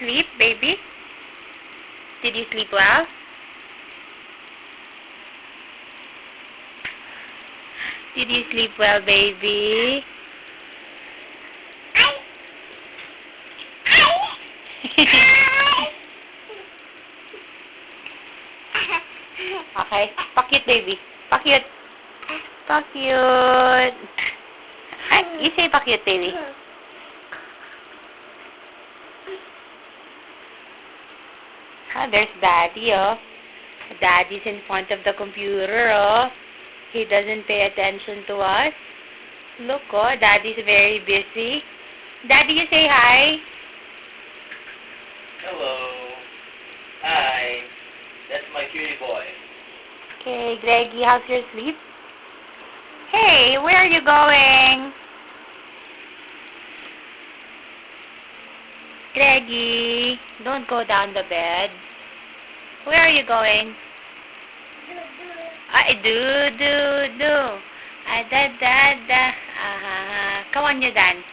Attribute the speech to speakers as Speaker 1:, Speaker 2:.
Speaker 1: sleep, baby? Did you sleep well? Did you sleep well, baby? Okay. Pa-cute, baby. Pa-cute. Pa-cute. You say pa-cute, baby. Ah, there's Daddy, oh. Daddy's in front of the computer, oh. He doesn't pay attention to us. Look, oh, Daddy's very busy. Daddy, you say hi.
Speaker 2: Hello. Hi. That's my cutie boy.
Speaker 1: Okay, Greggy, how's your sleep? Hey, where are you going? Greggy, don't go down the bed. Where are you going? Ay, do. Da. Come on, you dance.